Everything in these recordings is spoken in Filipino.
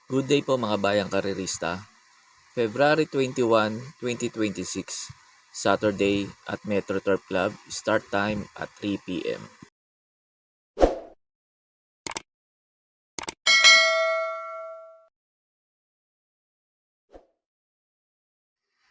Good day po mga bayang karerista. February 21, 2026, Saturday at Metro Turf Club, start time at 3 p.m.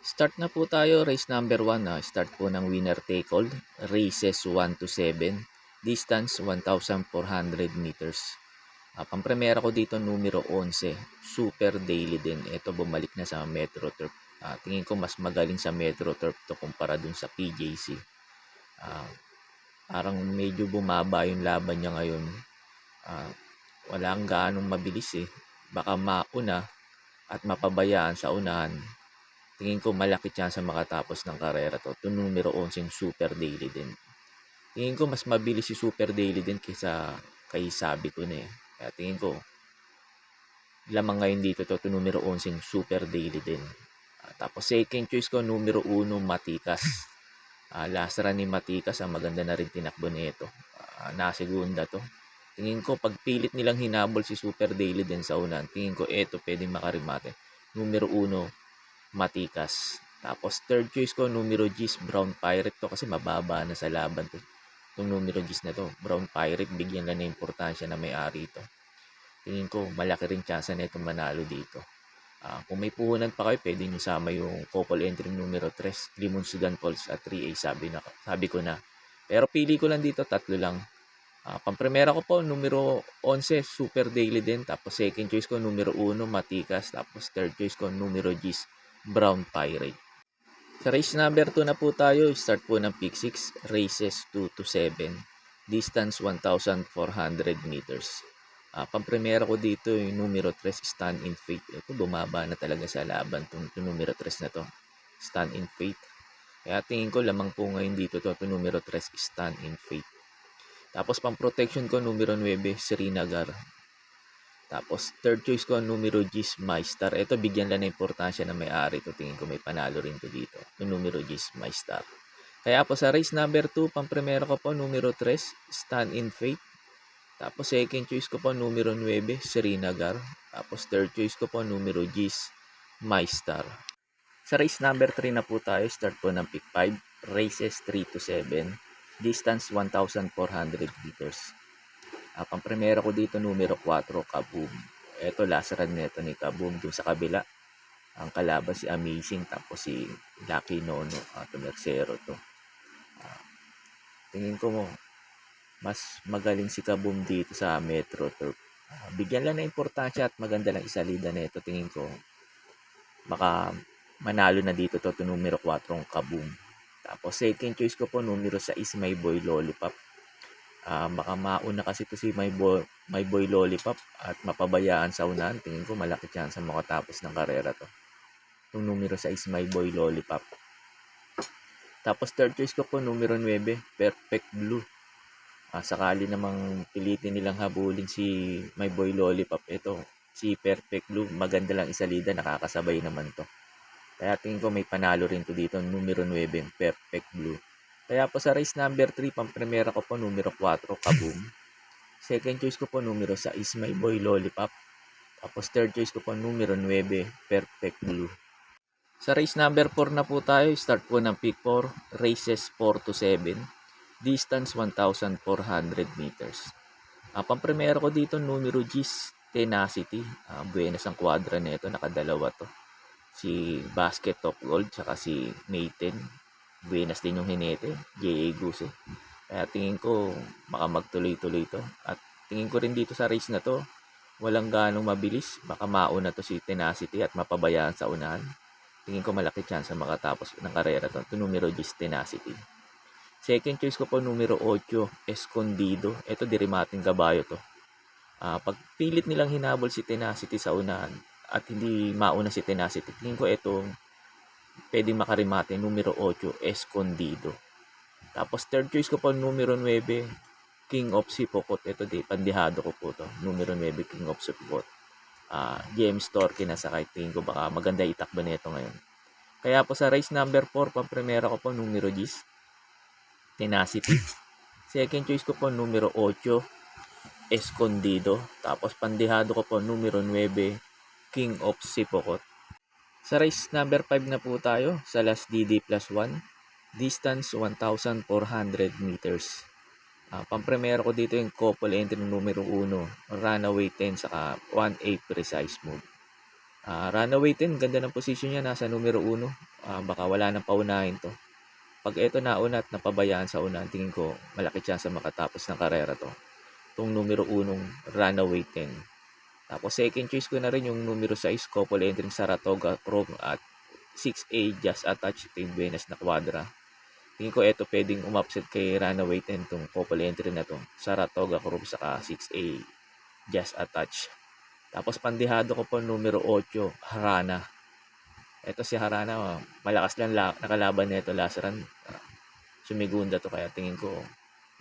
Start na po tayo, race number 1 na. Start po ng winner take all, races 1 to 7, distance 1,400 meters. Pampremera ko dito numero 11, Super Daily din. Ito bumalik na sa Metro Turf. Tingin ko mas magaling sa Metro Turf to kumpara dun sa PJC. Ah, Parang medyo bumaba yung laban niya ngayon. Ah, Walang gaanong mabilis eh. Baka mauna at mapabayaan sa unahan. Tingin ko malaki chance makatapos ng karera to. Ito numero 11 yung Super Daily din. Tingin ko mas mabilis si Super Daily din kaysa kay Sabi ko na eh. Kaya tingin ko lamang ngayon dito to. Ito numero 11 yung Super Daily din. Tapos second choice ko numero 1 Matikas. Last run ni Matikas, maganda na rin tinakbo nito. Nasegunda to. Tingin ko pag pilit nilang hinabol si Super Daily din sa unan, tingin ko eto pwedeng makarimate. Numero 1, Matikas. Tapos third choice ko, numero G's, Brown Pirate to kasi mababa na sa laban to. Itong numero G's na to, Brown Pirate, bigyan lang na importansya na may-ari to. Tingin ko malaki rin chance na itong manalo dito. Kung may puhunan pa kayo, pwede nyo sama yung couple entry numero 3, Limon Sudan Falls at 3A, sabi ko na. Pero pili ko lang dito, tatlo lang. Pampremera ko po, numero 11, Super Daily din. Tapos second choice ko, numero 1, Matikas. Tapos third choice ko, numero G's, Brown Pirate. Sa race number 2 na po tayo, start po ng pick 6, races 2 to 7. Distance 1,400 meters. Pampremera ko dito yung numero 3, Stand in Faith. Ito bumaba na talaga sa laban itong numero 3 na to. Stand in Faith. Kaya tingin ko lamang po ngayon dito to numero 3, Stand in Faith. Tapos pang protection ko numero 9, Srinagar. Tapos third choice ko numero G's, MyStar. Ito bigyan lang ng importansya na may-ari to. Tingin ko may panalo rin to dito. Yung numero G's, MyStar. Kaya po sa race number 2, pampremera ko po numero 3, Stand in Faith. Tapos second choice ko po numero 9, Srinagar. Tapos third choice ko po numero G's, MyStar. Sa race number 3 na po tayo, start po ng pick 5, races 3 to 7, distance 1,400 meters. Pampremera ko dito numero 4, Kaboom. Ito last run nito ni Kaboom dun sa kabila. Ang kalaban si Amazing tapos si Lucky Nono, Tumersero to. Tingin ko mo mas magaling si Kaboom dito sa Metro Turf. Bigyan lang ng importansya at maganda lang isalida na ito. Tingin ko baka manalo na dito to numero 4 ang Kaboom. Tapos second choice ko po numero 6, My Boy Lollipop. Baka mauna kasi to si My Boy Lollipop at mapabayaan sa unahan. Tingin ko malaki chance makatapos ng karera to. Itong numero 6, My Boy Lollipop. Tapos third choice ko po numero 9, Perfect Blue. Sakali namang pilitin nilang habulin si My Boy Lollipop, ito si Perfect Blue, maganda lang isalida, nakakasabay naman to. Kaya tingin ko may panalo rin to dito, numero 9, Perfect Blue. Kaya po sa race number 3, pampremera ko po numero 4, Kaboom. Second choice ko po numero 6, My Boy Lollipop. Tapos third choice ko po numero 9, Perfect Blue. Sa race number 4 na po tayo, start po ng pick 4, races 4 to 7. Distance 1,400 meters. Pampremera ko dito numero G's, Tenacity. Buenas ang kwadra nito, nakadalawa to. Si Basket Top Gold tsaka si Maiden. Buenas din yung hinete, J.A. Guse. Kaya tingin ko baka magtuloy-tuloy to. At tingin ko rin dito sa race na to, walang ganong mabilis. Baka mauna to si Tenacity at mapabayaan sa unahan. Tingin ko malaki chance makatapos ng karera to. Ito numero G's, Tenacity. Second choice ko po numero 8, Escondido. Ito dirimating kabayo to. Pag pilit nilang hinabol si Tenacity sa unahan at hindi mauna si Tenacity, tingin ko ito pwedeng makarimate numero 8, Escondido. Tapos third choice ko po numero 9, King of Sipokot. Ito di pandihado ko po to. Numero 9, King of Sipokot. James Torque na sakay. Tingin ko baka maganda itakbo nito ngayon. Kaya po sa race number 4, pampremera ko po numero 10, Tenacity. Second choice ko po numero 8, Escondido. Tapos pandihado ko po numero 9, King of Sipokot. Sa race number 5 na po tayo sa last DD plus 1. Distance 1,400 meters. Pampremero ko dito yung couple entry numero 1, runaway 10 saka 1-8 precise move. Runaway 10, ganda ng position niya, nasa numero 1. Baka wala nang paunahin to. Pag ito nauna at napabayaan sa una, tingin ko malaki chance makatapos ng karera to. Itong numero 1, runaway 10. Tapos second choice ko na rin yung numero 6, couple entry Saratoga Chrome at 6A Just Attached Team Venus na quadra. Tingin ko ito pwedeng umupset kay runaway 10 tong couple entry na to. Saratoga Chrome saka 6A Just Attached. Tapos pandihado ko po numero 8, Harana. Ito si Harana, malakas lang nakalaban nito last run. Sumigunda to kaya tingin ko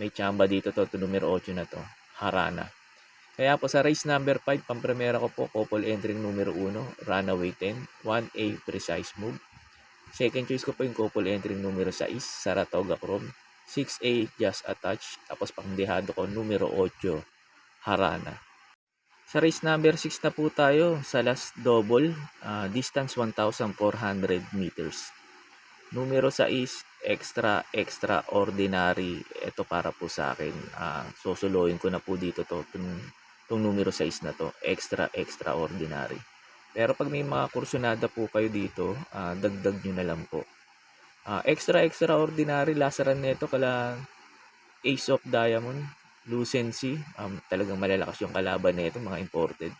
may chamba dito to numero 8 na to, Harana. Kaya po sa race number 5, pampremera ko po couple entry numero 1, runaway 10, 1A precise move. Second choice ko po yung couple entry numero 6, Saratoga Chrome, 6A Just Attached. Tapos pandihado ko numero 8, Harana. Sa race number 6 na po tayo sa last double, distance 1,400 meters. Numero 6, extraordinary. Ito para po sa akin. Susuloyin ko na po dito itong numero 6 na to, extraordinary. Pero pag may mga kursunada po kayo dito, dagdag nyo na lang po. Extraordinary, last run nito kala Ace of Diamond, Lucency, talagang malalakas yung kalaban nito, mga imported.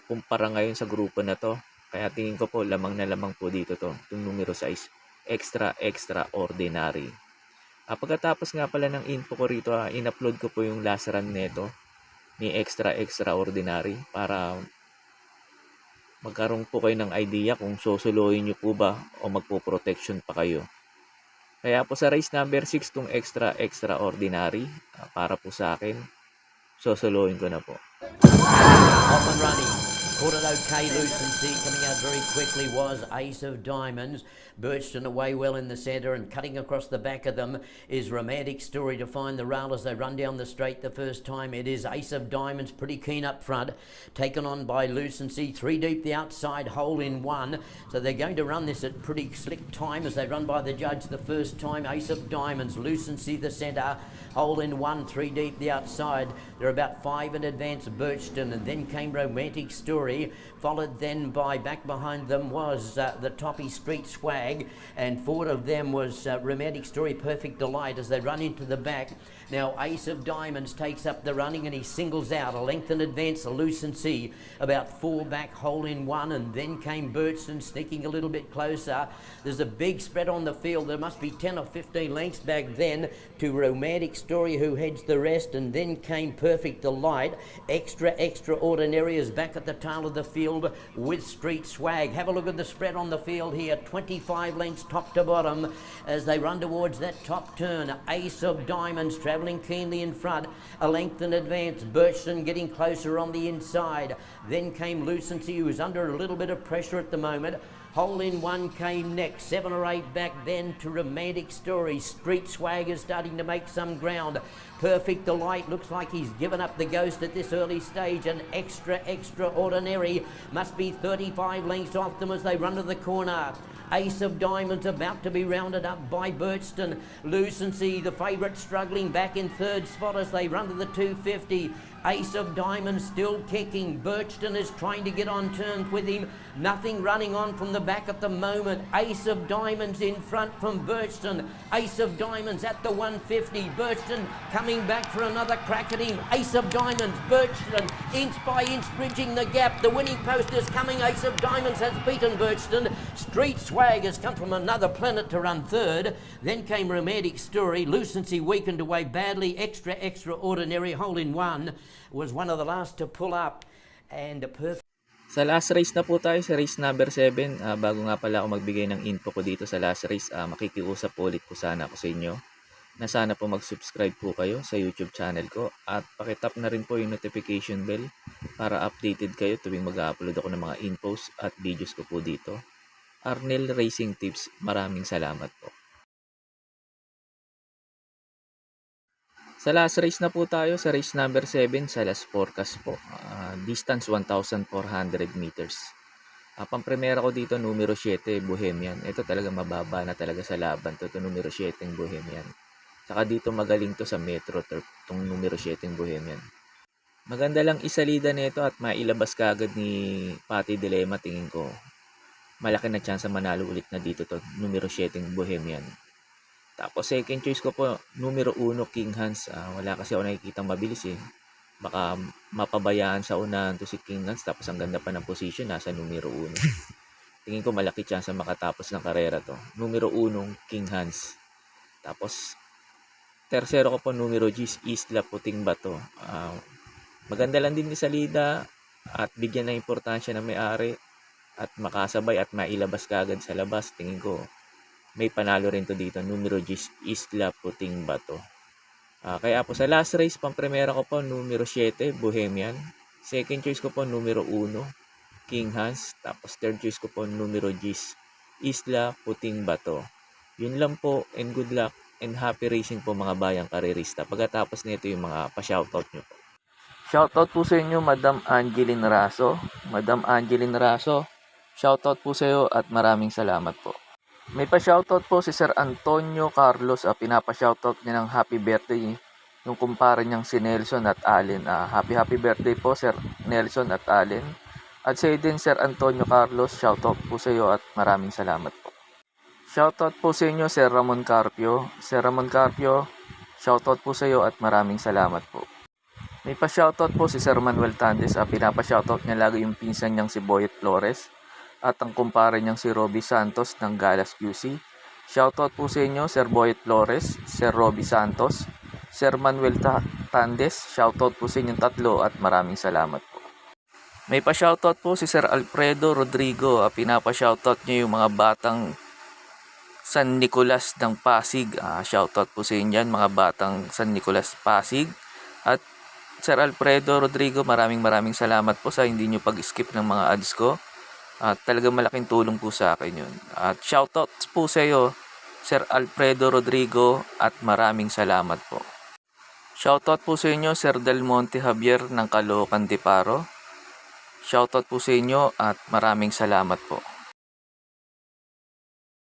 Kumpara ngayon sa grupo na to, kaya tingin ko po lamang na lamang po dito itong numero 6, extraordinary. Pagkatapos nga pala ng info ko rito, in-upload ko po yung last run nito ni extraordinary para magkaroon po kayo ng idea kung susuloyin nyo po ba o magpo-protection pa kayo. Kaya po sa race number 6 tong extraordinary, para po sa akin, susuloyin ko na po. Off and running. Caught it okay, Lucency. Coming out very quickly was Ace of Diamonds. Birchton away well in the centre, and cutting across the back of them is Romantic Story to find the rail as they run down the straight the first time. It is Ace of Diamonds pretty keen up front, taken on by Lucency. 3 deep the outside, hole in 1. So they're going to run this at pretty slick time as they run by the judge the first time. Ace of Diamonds, Lucency the centre, hole in 1, 3 deep the outside. They're about 5 in advance, Birchton, and then came Romantic Story, followed then by, back behind them was the Toppy Street Swag, and forward of them was Romantic Story, Perfect Delight as they run into the back. Now Ace of Diamonds takes up the running and he singles out a length in advance, Lucency, about 4 back, hole in 1, and then came Birchton sneaking a little bit closer. There's a big spread on the field. There must be 10 or 15 lengths back then to Romantic Story, who heads the rest, and then came Perfect Delight. Extraordinary is back at the tail of the field with Street Swag. Have a look at the spread on the field here, 25 lengths top to bottom as they run towards that top turn. Ace of Diamonds travelling keenly in front, a length in advance. Birchton getting closer on the inside. Then came Lucency, who is under a little bit of pressure at the moment. Hole in 1 came next, 7 or 8 back then to Romantic Story. Street Swag is starting to make some ground. Perfect Delight looks like he's given up the ghost at this early stage, and extraordinary must be 35 lengths off them as they run to the corner. Ace of Diamonds about to be rounded up by Birchton. Lucency, the favourite, struggling back in third spot as they run to the 250. Ace of Diamonds still kicking. Birchton is trying to get on terms with him. Nothing running on from the back at the moment. Ace of Diamonds in front from Birchton. Ace of Diamonds at the 150. Birchton coming back for another crack at him. Ace of Diamonds, Birchton inch by inch bridging the gap. The winning post is coming. Ace of Diamonds has beaten Birchton. Street Swag has come from another planet to run third. Then came Romantic Story. Lucency weakened away badly. Extraordinary, hole in 1 was one of the last to pull up, and perfect. Sa last race na po tayo, sa race number 7. Bago nga pala ako magbigay ng info ko dito sa last race, makikiusap po ulit po sana ako sa inyo na sana po mag-subscribe po kayo sa YouTube channel ko at pakitap na rin po yung notification bell para updated kayo tuwing mag-upload ako ng mga infos at videos ko po dito. Arnel Racing Tips, maraming salamat po. Sa last race na po tayo, sa race number 7 sa Las Porcas po. Distance 1,400 meters. Pampremera ko dito, numero 7, Bohemian. Ito talaga mababa na talaga sa laban to, numero 7, Bohemian. Saka dito magaling to sa Metro Turf, itong numero 7, Bohemian. Maganda lang isalida nito at mailabas ka agad ni Patty Dilema, tingin ko. Malaki na chance manalo ulit na dito to, numero 7, Bohemian. Tapos second choice ko po, numero 1, King Hans. Wala kasi ako nakikita mabilis eh. Baka mapabayaan sa unahan to si King Hans, tapos ang ganda pa ng position, nasa numero 1. Tingin ko malaki chance makatapos ng karera to. Numero 1, King Hans. Tapos tercero ko po, numero 10, Isla Puting Bato. Maganda lang din ni salida at bigyan ng importansya ng may-ari at makasabay at mailabas kaagad sa labas. Tingin ko may panalo rin to dito, numero 10, Isla Puting Bato. Kaya po sa last race, pampremera ko po, numero 7, Bohemian. Second choice ko po, numero 1, King Hans. Tapos third choice ko po, numero 10, Isla Puting Bato. Yun lang po, and good luck and happy racing po mga bayang karerista. Pagkatapos nito yung mga pa-shoutout nyo po. Shoutout po sa inyo, Madam Angeline Raso. Madam Angeline Raso, shoutout po sa iyo at maraming salamat po. May pa-shoutout po si Sir Antonio Carlos. Pinapa-shoutout niya ng happy birthday yung kumpare niyang si Nelson at Allen. Happy birthday po Sir Nelson at Allen. At sa din Sir Antonio Carlos, shoutout po sa iyo at maraming salamat po. Shoutout po sa inyo Sir Ramon Carpio. Sir Ramon Carpio, shoutout po sa iyo at maraming salamat po. May pa-shoutout po si Sir Manuel Tandes. Pinapa-shoutout niya lagi yung pinsan niyang si Boyet Flores at ang kumpare niyang si Robbie Santos ng Galas QC. Shoutout po sa inyo Sir Boyet Flores, Sir Robbie Santos, Sir Manuel Tandes. Shoutout po sa inyong tatlo at maraming salamat po. May pa-shoutout po si Sir Alfredo Rodrigo. Pinapa-shoutout niya yung mga batang San Nicolas ng Pasig. Shoutout po sa inyo yan, mga batang San Nicolas Pasig. At Sir Alfredo Rodrigo, maraming salamat po sa hindi nyo pag-skip ng mga ads ko. At talagang malaking tulong po sa akin yun. At shoutout po sa iyo, Sir Alfredo Rodrigo, at maraming salamat po. Shoutout po sa inyo, Sir Del Monte Javier ng Caloocan de Paro. Shoutout po sa inyo at maraming salamat po.